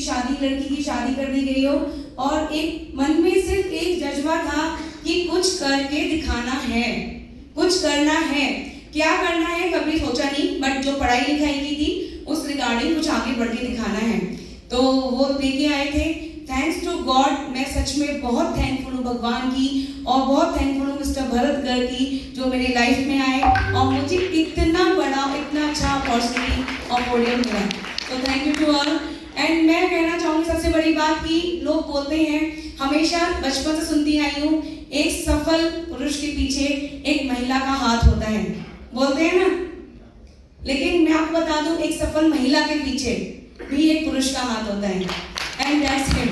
शादी, लड़की की शादी कर दी गई हो और एक मन में सिर्फ एक जज्बा था कि कुछ करके दिखाना है, कुछ करना है। क्या करना है कभी सोचा नहीं, बट जो पढ़ाई लिखाई की थी उस रिगार्डिंग कुछ आगे बढ़ के दिखाना है, तो वो लेके आए थे। थैंक्स टू गॉड, मैं सच में बहुत थैंकफुल हूँ भगवान की, और बहुत थैंकफुल हूँ मिस्टर भरत गर्ग की जो मेरी लाइफ में आए और मुझे इतना बड़ा, इतना अच्छा अपॉर्चुनिटी और पोडियम मिला। तो thank you to all. And मैं कहना चाहूँगी सबसे बड़ी बात कि लोग बोलते हैं, हमेशा बचपन से सुनती आई हूँ, एक सफल पुरुष के पीछे एक महिला का हाथ होता है, बोलते हैं ना। लेकिन मैं आपको बता दूं, एक सफल महिला के पीछे भी एक पुरुष का हाथ होता है, एंड दैट्स हिम।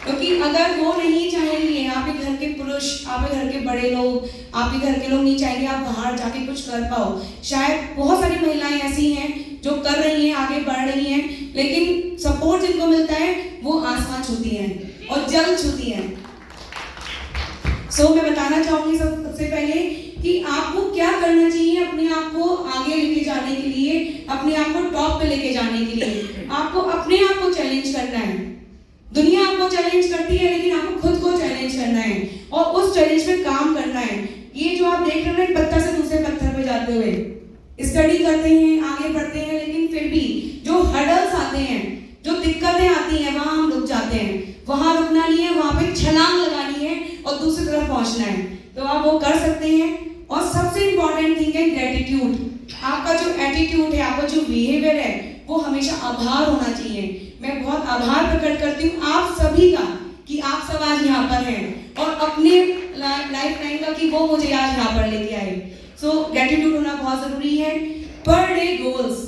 क्योंकि अगर वो नहीं चाहेंगे, आपके घर के पुरुष, आपके घर के बड़े लोग, आपके घर के लोग नहीं चाहेंगे आप बाहर जाके कुछ कर पाओ। शायद बहुत सारी महिलाएं ऐसी हैं जो कर रही हैं, आगे बढ़ रही हैं, लेकिन सपोर्ट जिनको मिलता है वो आसमान छूती हैं और जल छूती हैं। सो मैं बताना चाहूंगी सबसे पहले कि आपको क्या करना चाहिए अपने आप को आगे लेके जाने के लिए, अपने आप को टॉप पे लेके जाने के लिए। आपको अपने आप को चैलेंज करना है। दुनिया आपको चैलेंज करती है, लेकिन आपको खुद को चैलेंज करना है और उस चैलेंज पे काम करना है। ये जो आप देख रहे हैं पत्थर से दूसरे पत्थर पे जाते हुए, स्टडी करते हैं, आगे बढ़ते हैं, लेकिन फिर भी जो हर्डल्स आते हैं, जो दिक्कतें आती हैं, वहां हम रुक जाते हैं। वहां रुकना नहीं है, वहां पे छलांग लगानी है और दूसरी तरफ पहुंचना है। तो आप वो कर सकते हैं। और सबसे इंपॉर्टेंट थिंग है ग्रेटिट्यूड। आपका जो एटीट्यूड है, आपका जो बिहेवियर है, वो हमेशा आभार होना चाहिए। मैं बहुत आभार प्रकट करती हूँ आप सभी का कि आप सब आज यहाँ पर हैं और अपने लाइफ टाइम का कि वो मुझे आज यहाँ पर लेके आए। सो ग्रेटिट्यूड होना बहुत जरूरी है। पर डे गोल्स,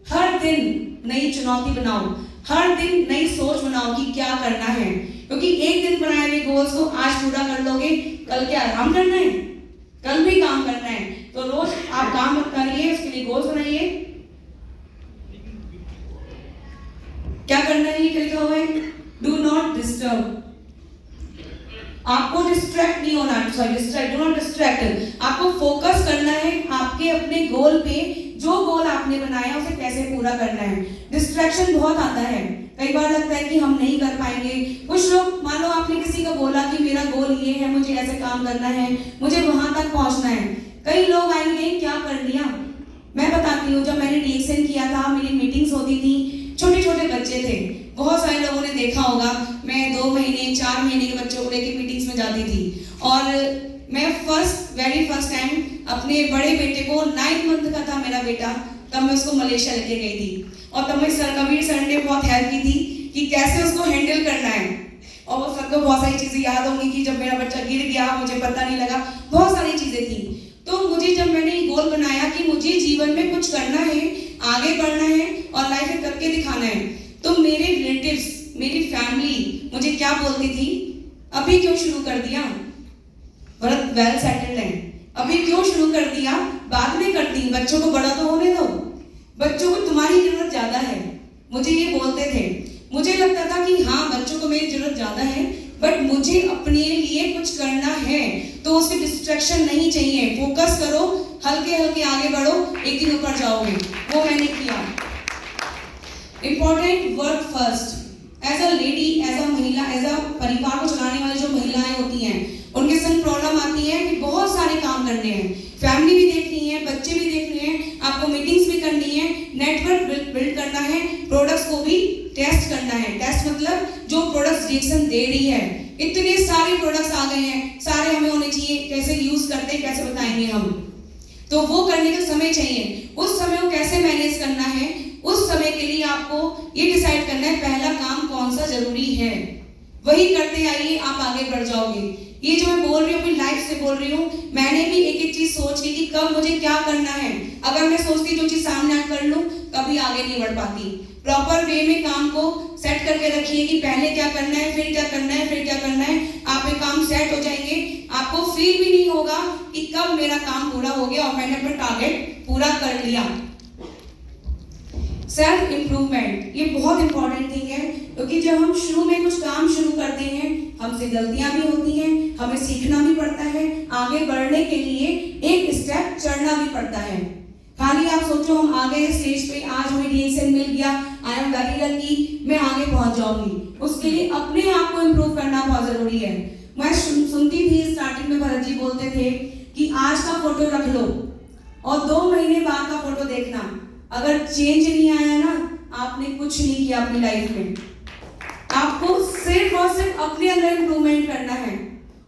हर दिन नई चुनौती बनाओ, हर दिन नई सोच बनाओ कि क्या करना है, क्योंकि एक दिन बनाए हुए गोल्स को आज पूरा कर लोगे, कल क्या आराम करना है, कल भी काम करना है। तो रोज आप काम करिए, उसके लिए गोल्स बनाइए। क्या करना है, ये लिखा हुआ है, डू नॉट डिस्टर्ब। आपको डिस्ट्रैक्ट नहीं होना, डू नॉट डिस्ट्रैक्ट। आपको फोकस करना है आपके अपने गोल पे, जो गोल आपने बनाया उसे कैसे पूरा करना है। डिस्ट्रैक्शन बहुत आता है, कई बार लगता है कि हम नहीं कर पाएंगे। कुछ लोग, मान लो आपने किसी को बोला कि मेरा गोल ये है, मुझे ऐसे काम करना है, मुझे वहां तक पहुंचना है। कई लोग आएंगे, क्या कर लिया। मैं बताती हूँ, जब मैंने डीएक्सएन किया था, मेरी मीटिंग्स होती थी, छोटे छोटे बच्चे थे, बहुत सारे लोगों ने देखा होगा, मैं 2 महीने 4 महीने के बच्चों को लेकर मीटिंग्स में जाती थी। और मैं वेरी फर्स्ट टाइम अपने बड़े बेटे को, 9 मंथ का था मेरा बेटा, तब मैं उसको मलेशिया लेके गई थी। और तब मैं कबीर सर ने बहुत हेल्प की थी कि कैसे उसको हैंडल करना है। और वो सर को बहुत सारी चीजें याद होंगी कि जब मेरा बच्चा गिर गया मुझे पता नहीं लगा, बहुत सारी चीजें थी। तो मुझे जब मैंने ये गोल बनाया कि मुझे जीवन में कुछ करना है, आगे बढ़ना है और लाइफ में करके दिखाना है, तो मेरे रिलेटिव्स, मेरी फैमिली मुझे क्या बोलती थी, अभी क्यों शुरू कर दिया, भरत वेल सेटल्ड है, अभी क्यों शुरू कर दिया, बाद में करती, बच्चों को बड़ा तो होने दो, बच्चों को तुम्हारी जरूरत ज्यादा है। मुझे ये बोलते थे। मुझे लगता था कि हाँ, बच्चों को मेरी जरूरत ज्यादा है, बट मुझे अपने लिए कुछ करना है, तो उससे डिस्ट्रैक्शन नहीं चाहिए। फोकस करो, हल्के हल्के आगे बढ़ो, एक दिन ऊपर जाओगे। वो मैंने किया। Important work first. As a lady, as a महिला, एज अ परिवार को चलाने वाली जो महिलाएं होती हैं, उनके संग प्रॉब्लम आती है कि बहुत सारे काम करने हैं, फैमिली भी देखनी है, बच्चे भी देखने हैं, आपको मीटिंग्स भी करनी है, नेटवर्क बिल्ड करना है, प्रोडक्ट्स को भी टेस्ट करना है। टेस्ट मतलब जो प्रोडक्ट्स रिएक्शन दे रही है। इतने सारे प्रोडक्ट्स आ गए हैं, सारे हमें होने चाहिए, कैसे यूज करते हैं, कैसे बताएंगे हम, तो वो करने का समय चाहिए। उस समय को कैसे मैनेज करना है, उस समय के लिए आपको ये डिसाइड करना है पहला काम कौन सा जरूरी है, वही करते आइए, आप आगे बढ़ जाओगे। ये जो मैं बोल रही हूँ अपनी लाइफ से बोल रही हूँ, मैंने भी एक एक चीज सोच ली कि कब मुझे क्या करना है। अगर मैं सोचती जो चीज सामने कर लूं, कभी आगे नहीं बढ़ पाती। प्रॉपर वे में काम को सेट करके रखिए कि पहले क्या करना है, फिर क्या करना है, फिर क्या करना है। आप एक काम सेट हो जाएंगे, आपको फील भी नहीं होगा कि कब मेरा काम पूरा हो गया और मैंने अपना टारगेट पूरा कर लिया। सेल्फ इंप्रूवमेंट, ये बहुत इंपॉर्टेंट थिंग है, क्योंकि जब हम शुरू में कुछ काम शुरू करते हैं, हमसे गलतियां भी होती हैं, हमें सीखना भी पड़ता है, आगे बढ़ने के लिए एक स्टेप चढ़ना भी पड़ता है। खाली आप सोचो हम आ गए स्टेज पे, आज हमें डीएक्सएन मिल गया, आई एम वेरी लकी, मैं आगे जाऊंगी। उसके लिए अपने आप को इम्प्रूव करना बहुत जरूरी है। मैं सुनती थी स्टार्टिंग में भरत जी बोलते थे कि आज का फोटो रख लो और 2 महीने बाद का फोटो देखना, अगर चेंज नहीं आया ना, आपने कुछ नहीं किया अपनी लाइफ में। आपको सिर्फ और सिर्फ अपने अंदर इम्प्रूवमेंट करना है,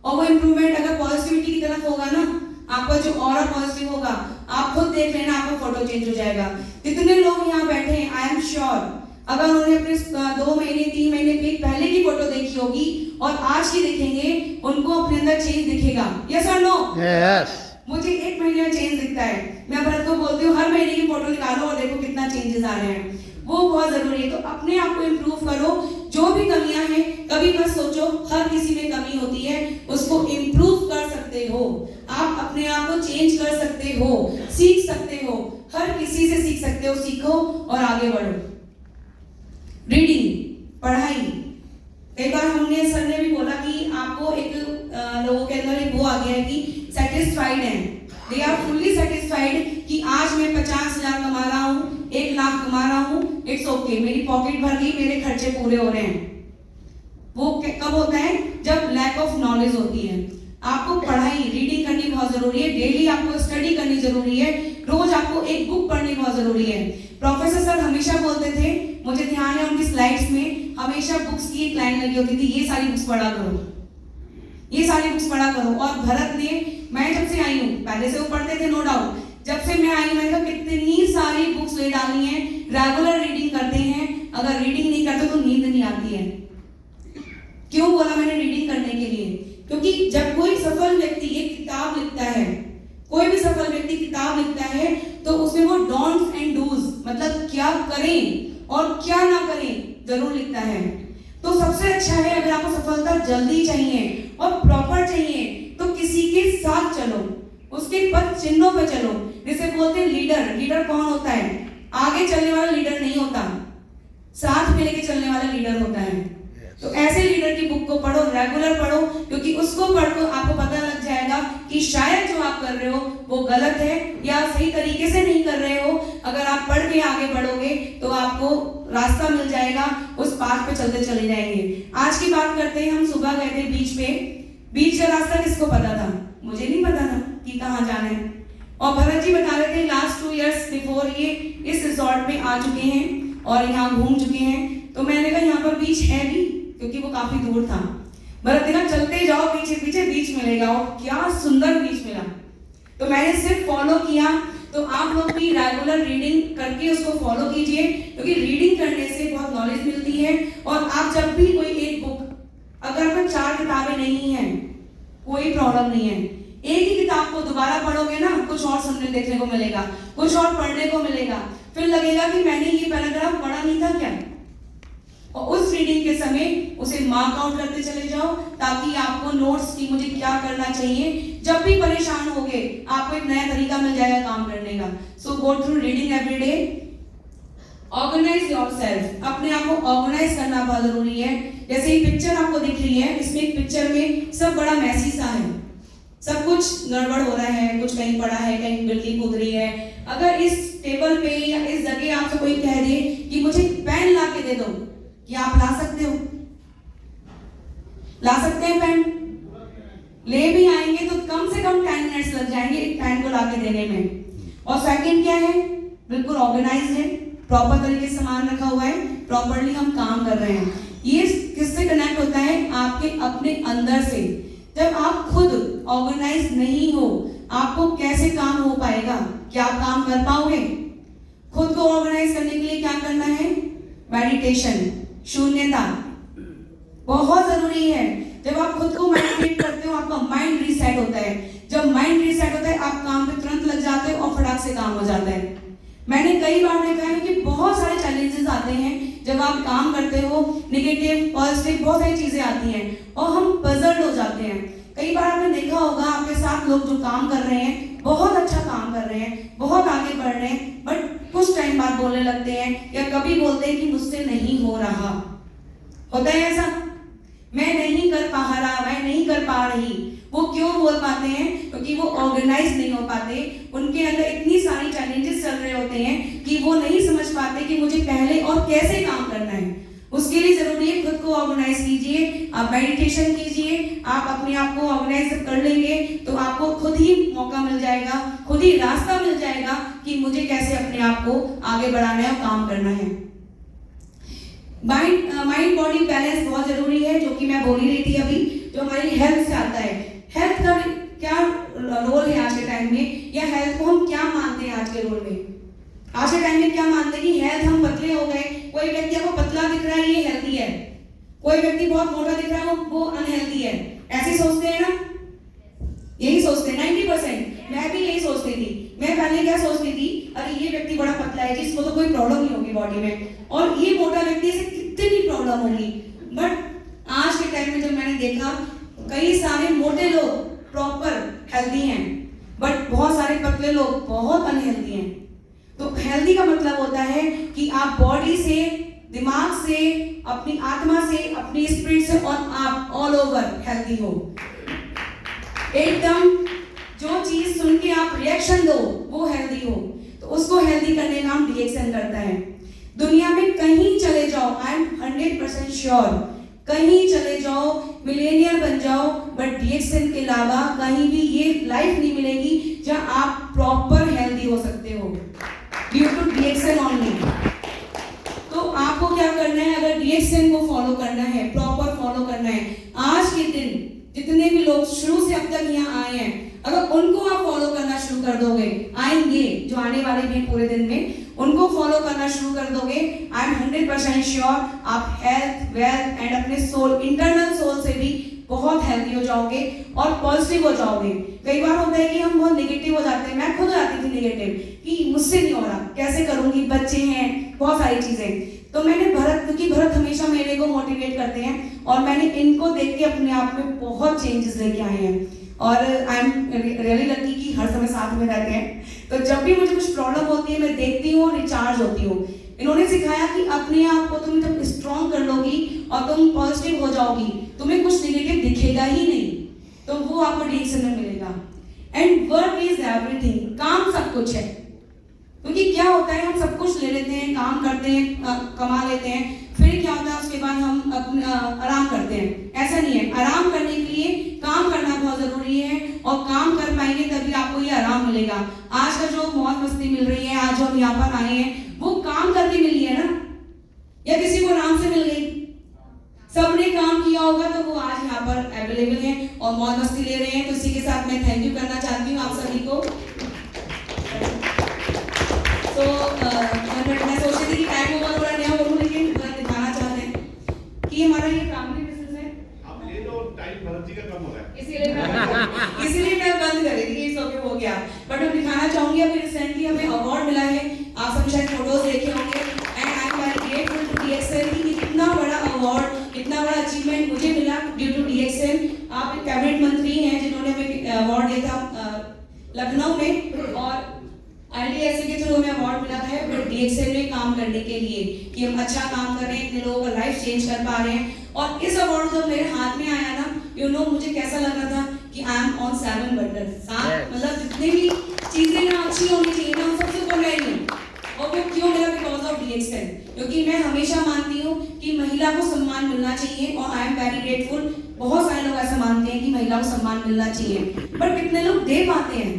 और वो इम्प्रूवमेंट अगर पॉजिटिविटी की तरफ होगा ना, आपका जो ऑरा पॉजिटिव होगा, आप खुद देख लेना आपका फोटो चेंज हो जाएगा। जितने लोग यहाँ बैठे हैं, आई एम श्योर अगर उन्होंने अपने 2 महीने 3 महीने पहले की फोटो देखी होगी और आज की देखेंगे, उनको अपने अंदर चेंज दिखेगा। यस और नो? यस। मुझे 1 महीने में चेंज दिखता है। मैं भरत को बोलती हूँ हर महीने की फोटो निकालो और देखो कितना चेंजेस आ रहे हैं। वो बहुत जरूरी है। तो अपने आप को इम्प्रूव करो। जो भी कमियां हैं, कभी मत सोचो हर किसी में कमी होती है, उसको इम्प्रूव कर सकते हो। आप अपने आप को चेंज कर सकते हो, सीख सकते हो, हर किसी से सीख सकते हो। सीखो और आगे बढ़ो। रीडिंग, पढ़ाई। कई बार हमने सर ने भी बोला कि आपको एक लोगों के अंदर एक वो आ गया है कि सेटिस्फाइड है, दे आर फुल्ली सेटिस्फाइड कि आज मैं 50,000 कमा रहा हूँ, 1 लाख कमा रहा हूँ, इट्स ओके, मेरी पॉकेट भर गई, मेरे खर्चे पूरे हो रहे हैं। वो कब होता है? जब लैक ऑफ नॉलेज होती है। आपको पढ़ाई, रीडिंग करनी बहुत जरूरी है। डेली आपको स्टडी करनी जरूरी है। रोज आपको एक बुक पढ़नी बहुत जरूरी है। प्रोफेसर सर हमेशा बोलते थे, मुझे ध्यान है उनकी स्लाइड्स में हमेशा बुक्स की एक लाइन लगी होती थी, ये सारी बुक्स पढ़ा करो, ये सारी बुक्स पढ़ा करो। और भरत ने, मैं जब से आई हूँ, पहले से वो पढ़ते थे नो डाउट, जब से मैं आई मैंने कितनी सारी बुक्स ले डाली हैं। रेगुलर रीडिंग करते हैं, अगर रीडिंग नहीं करते तो नींद नहीं आती है। क्यों बोला मैंने रीडिंग करने के लिए? क्योंकि जब कोई सफल व्यक्ति एक किताब लिखता है, कोई भी सफल व्यक्ति किताब लिखता है, तो उसमें वो डोंट्स एंड डूज, मतलब क्या करें और क्या ना करें, जरूर लिखता है। तो सबसे अच्छा है, अगर आपको सफलता जल्दी चाहिए और प्रॉपर चाहिए, तो किसी के साथ चलो, उसके पद चिन्हों पे चलो। जिसे बोलते हैं लीडर। लीडर कौन होता है? आगे चलने वाला लीडर नहीं होता, साथ में लेके चलने वाला लीडर होता है। तो ऐसे लीडर की बुक को पढ़ो, रेगुलर पढ़ो, क्योंकि उसको पढ़कर आपको पता लग जाएगा कि शायद जो आप कर रहे हो वो गलत है या सही तरीके से नहीं कर रहे हो। अगर आप पढ़ के आगे बढ़ोगे तो आपको रास्ता मिल जाएगा, उस पाथ पे चलते चले जाएंगे। आज की बात करते हैं, हम सुबह गए थे बीच पे। बीच का रास्ता किसको पता था? मुझे नहीं पता था कि कहाँ जाना है। और भरत जी बता रहे थे लास्ट 2 years बिफोर ये इस रिजॉर्ट में आ चुके हैं और यहाँ घूम चुके हैं। तो मैंने कहा यहाँ पर बीच है भी, क्योंकि वो काफी दूर था। भरत जी ना चलते जाओ, पीछे पीछे बीच मिलेगा, और क्या सुंदर बीच मिला। तो मैंने सिर्फ फॉलो किया। तो आप लोग भी रेगुलर रीडिंग करके उसको फॉलो कीजिए, क्योंकि रीडिंग करने से बहुत नॉलेज मिलती है। और आप जब भी कोई एक बुक, अगर आपको 4 किताबें नहीं है, कोई प्रॉब्लम नहीं है, एक ही किताब को दोबारा पढ़ोगे ना, कुछ और सुनने देखने को मिलेगा, कुछ और पढ़ने को मिलेगा। फिर लगेगा कि मैंने ये पैराग्राफ पढ़ा नहीं था क्या। और उस रीडिंग के समय उसे मार्क आउट करते चले जाओ, ताकि आपको नोट्स की मुझे क्या करना चाहिए। जब भी परेशान होगे आपको एक नया तरीका मिल जाएगा काम करने का। So go through reading every day. Organise yourself, अपने आप को ऑर्गेनाइज करना बहुत जरूरी है। जैसे ये पिक्चर आपको दिख रही है, इसमें एक पिक्चर में सब बड़ा मैसी सा है, सब कुछ गड़बड़ हो रहा है, कुछ कहीं पड़ा है, कहीं बिल्ली कूद रही है। अगर इस टेबल पे या इस जगह आपसे कोई कह दे कि मुझे पेन ला के दे दो, क्या आप ला सकते हो? ला सकते हैं पेन? ले भी आएंगे तो कम से कम 10 मिनट्स लग जाएंगे एक पेन को ला के देने में। और सेकंड क्या है? बिल्कुल ऑर्गेनाइज है, प्रॉपर तरीके से सामान रखा हुआ है, प्रॉपरली हम काम कर रहे हैं। ये किससे कनेक्ट होता है? आपके अपने अंदर से। जब आप खुद ऑर्गेनाइज नहीं हो, आपको कैसे काम हो पाएगा? क्या आप काम कर पाओगे? खुद को ऑर्गेनाइज करने के लिए क्या करना है? मेडिटेशन, शून्यता बहुत जरूरी है। जब आप खुद को मेडिटेट करते हो, आपका माइंड रीसेट होता है। जब माइंड रीसेट होता है, आप काम पे तुरंत लग जाते हो और फटाक से काम हो जाता है। मैंने कई बार देखा है कि बहुत सारे चैलेंजेस आते हैं जब आप काम करते हो, नेगेटिव पॉजिटिव बहुत सारी चीजें आती हैं और हम पजल्ड हो जाते हैं। कई बार आपने देखा होगा आपके साथ लोग जो काम कर रहे हैं, बहुत अच्छा काम कर रहे हैं, बहुत आगे बढ़ रहे हैं, बट कुछ टाइम बाद बोलने लगते हैं या कभी बोलते हैं कि मुझसे नहीं हो रहा। होता है ऐसा, मैं नहीं कर पा रहा, मैं नहीं कर पा रही। वो क्यों बोल पाते हैं? क्योंकि वो ऑर्गेनाइज नहीं हो पाते। उनके अंदर इतनी सारी चैलेंजेस चल रहे होते हैं कि वो नहीं समझ पाते कि मुझे पहले और कैसे काम करना है। उसके लिए जरूरी है खुद को ऑर्गेनाइज कीजिए, आप मेडिटेशन कीजिए, आप अपने आप को ऑर्गेनाइज कर लेंगे तो आपको खुद ही मौका मिल जाएगा, खुद ही रास्ता मिल जाएगा कि मुझे कैसे अपने आप को आगे बढ़ाना है और काम करना है। माइंड बॉडी बैलेंस बहुत जरूरी है, जो कि मैं बोल ही रही थी अभी, जो हमारी हेल्थ से आता है। हेल्थ का क्या रोल है आज के टाइम में, या हेल्थ को हम क्या मानते हैं आज के रोल में? आज के टाइम में क्या मानते हैं कि हेल्थ, हम पतले हो गए, कोई व्यक्ति आपको पतला दिख रहा है ये हेल्थी है, कोई व्यक्ति बहुत मोटा दिख रहा है वो अनहेल्थी है। ऐसे सोचते हैं ना, यही सोचते हैं 90%। मैं भी यही सोचती थी। मैं पहले क्या सोचती थी, अरे ये व्यक्ति बड़ा पतला है जिसको तो कोई प्रॉब्लम नहीं होगी बॉडी में, और ये मोटा व्यक्ति से कितनी प्रॉब्लम होगी। बट आज के टाइम में जब मैंने देखा, कई सारे मोटे लोग प्रॉपर हेल्दी हैं, बट बहुत सारे पतले लोग बहुत अनहेल्दी हैं। तो हेल्दी का मतलब होता है कि आप बॉडी से, दिमाग से, अपनी आत्मा से, अपनी स्पिरिट से, और आप ऑल ओवर हेल्दी हो। एकदम जो चीज सुन के आप रिएक्शन दो वो हेल्दी हो, तो उसको हेल्दी करने का हम रिएक्शन करता है। दुनिया में कहीं चले जाओ, आई एम 100% श्योर, कहीं चले जाओ, मिलेनियर बन जाओ, बट डीएक्सएन के अलावा कहीं भी ये लाइफ नहीं मिलेगी जहां आप प्रॉपर हेल्दी हो सकते हो, ड्यू टू डीएक्सएन ओनली। तो आपको क्या करना है, अगर डीएक्सएन को फॉलो करना है, प्रॉपर फॉलो करना है, आज के दिन जितने भी लोग शुरू से अब तक यहाँ आए हैं, अगर उनको आप फॉलो करना शुरू कर दोगे, आएंगे जो आने वाले भी पूरे दिन में, उनको फॉलो करना शुरू कर दोगे, आई एम 100% श्योर आप हेल्थ, वेल्थ एंड अपने सोल, इंटरनल सोल से भी बहुत हेल्दी हो जाओगे और पॉजिटिव हो जाओगे। कई बार होता है कि हम बहुत नेगेटिव हो जाते हैं, मैं खुद आती थी नेगेटिव कि मुझसे नहीं हो रहा, कैसे करूंगी, बच्चे हैं, बहुत सारी चीजें। तो मैंने भरत, क्योंकि भरत हमेशा मेरे को मोटिवेट करते हैं, और मैंने इनको देख के अपने आप में बहुत चेंजेस लेके आए हैं, और आई एम रियली लकी कि हर समय साथ में रहते हैं। तो जब भी मुझे कुछ प्रॉब्लम होती है, मैं देखती हूँ, रिचार्ज होती हूँ। इन्होंने सिखाया कि अपने आप को तुम जब स्ट्रॉन्ग कर लोगी और तुम पॉजिटिव हो जाओगी, तुम्हें कुछ नेगेटिव दिखेगा ही नहीं, तो वो आपको डीएक्सएन में मिलेगा। एंड वर्क इज एवरीथिंग, काम सब कुछ है। क्योंकि क्या होता है, हम सब कुछ ले लेते हैं, काम करते हैं, कमा लेते हैं, फिर क्या होता है उसके बाद हम अपना आराम करते हैं। ऐसा नहीं है, आराम करने के लिए काम करना बहुत जरूरी है, और काम कर पाएंगे तभी आपको ये आराम मिलेगा। आज का जो मौज मस्ती मिल रही है, आज जो हम यहाँ पर आए हैं, वो काम करके मिली है ना, या किसी को आराम से मिल गई? सबने काम किया होगा, तो वो आज यहाँ पर अवेलेबल है और मौज मस्ती ले रहे हैं। तो इसी के साथ मैं थैंक यू करना चाहती हूँ आप सभी को। तो मैं सोच रही थी कि टाइम ओवर थोड़ा नया बोलूं, लेकिन दिखाना चाहते हैं कि हमारा ये फैमिली बिजनेस है। अब ये तो टाइम भरत जी का कम हो रहा है, इसीलिए मैं बंद कर रही थी, इस ओके हो गया। बट मैं दिखाना चाहूंगी, अभी रिसेंटली हमें अवार्ड मिला है, आप सब शायद फोटोज देखे होंगे, and I am very grateful to DXN कि इतना बड़ा अवार्ड, इतना बड़ा अचीवमेंट मुझे मिला ड्यू टू डीएक्सएन। आप एक कैबिनेट मंत्री हैं जिन्होंने हमें अवार्ड दिया था लखनऊ में, और IDSA के थ्रू हमें अवार्ड मिला है डीएक्सएन में काम करने के लिए, कि हम अच्छा काम कर रहे हैं, इतने लोगों का लाइफ चेंज कर पा रहे हैं। और इस अवार्ड जब मेरे हाथ में आया ना, यू नो, मुझे कैसा लग रहा था कि आई एम ऑन 7 बटन, मतलब जितनी भी चीजें ना अच्छी होनी चाहिए ना, सबसे ऊपर मैं ही हूँ। और वो क्यों मिला? Because of DXN. क्योंकि मैं हमेशा मानती हूँ कि महिला को सम्मान मिलना चाहिए, और आई एम वेरी ग्रेटफुल। बहुत सारे लोग ऐसा मानते हैं कि महिला को सम्मान मिलना चाहिए, बट कितने लोग दे पाते हैं?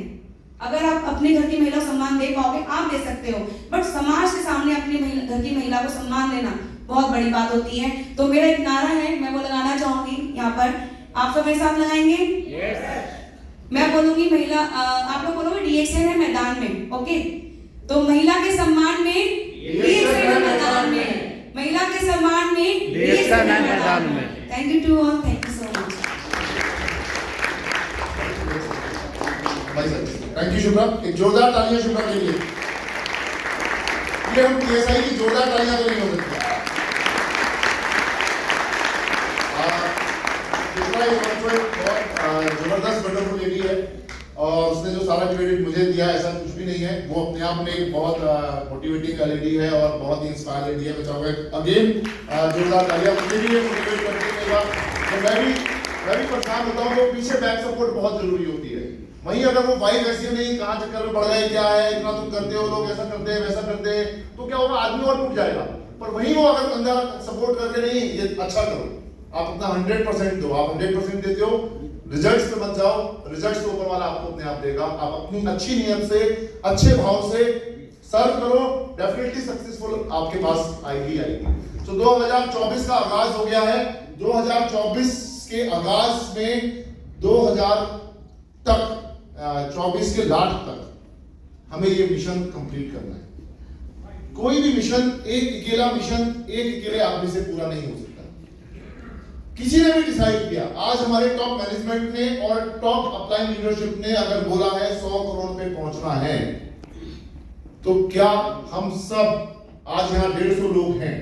अगर आप अपने घर की महिला को सम्मान दे पाओगे, आप दे सकते हो, बट समाज के सामने अपने घर की महिला को सम्मान देना बहुत बड़ी बात होती है। तो मेरा एक नारा है, मैं वो लगाना चाहूंगी यहाँ पर, आप सब मेरे साथ लगाएंगे? yes. मैं बोलूंगी महिला, आप लोग बोलोगे डीएक्सएन है मैदान में, ओके? तो महिला के सम्मान में डीएक्सएन है मैदान में, महिला के सम्मान में डीएक्सएन है मैदान में। Thank you to all, thank you so much. Thank you Shubhra, एक जोरदार तालियां शुभ्रा के लिए। हम पीएसआई की जोरदार तालियां तो नहीं हो सकती। बहुत जबरदस्त वंडरफुल लेडी है, और उसने जो सारा क्रेडिट मुझे दिया ऐसा कुछ भी नहीं है। वो अपने आप में एक बहुत मोटिवेटिंग लेडी है और बहुत ही इंस्पायर लेडी है। मैं चाहूँगा अगेन जोरदार तालियां मुझे भी मोटिवेट करने के बाद। तो मैं भी परेशान होता हूँ, तो पीछे बैक सपोर्ट बहुत जरूरी होती है। वहीं अगर वो वाइफ ऐसी नहीं, कहाँ चक्कर में पड़ गए, क्या है, इतना तुम करते हो, लोग ऐसा करते हैं वैसा करते हैं, तो क्या होगा, आदमी और टूट जाएगा। पर वहीं वो अगर बंदा सपोर्ट करके नहीं ये अच्छा करो, आप अपना 100% दो, आप 100% देते हो, रिजल्ट्स पे मत जाओ, रिजल्ट्स तो ऊपर वाला आपको अपने आप देगा। आप अपनी अच्छी नियत से, अच्छे भाव से सर्व करो, डेफिनेटली सक्सेसफुल आपके पास आएगी आएगी। तो 2024 का आगाज हो गया है। 2024 के आगाज में 2000 तक 24 के लास्ट तक हमें ये मिशन कंप्लीट करना है। कोई भी मिशन, एक अकेला मिशन एक अकेले आदमी से पूरा नहीं हो सकता। किसी ने भी डिसाइड किया, आज हमारे टॉप मैनेजमेंट ने और टॉप अपलाइन लीडरशिप ने अगर बोला है 100 करोड़ पे पहुंचना है, तो क्या हम सब आज यहाँ 150 लोग हैं,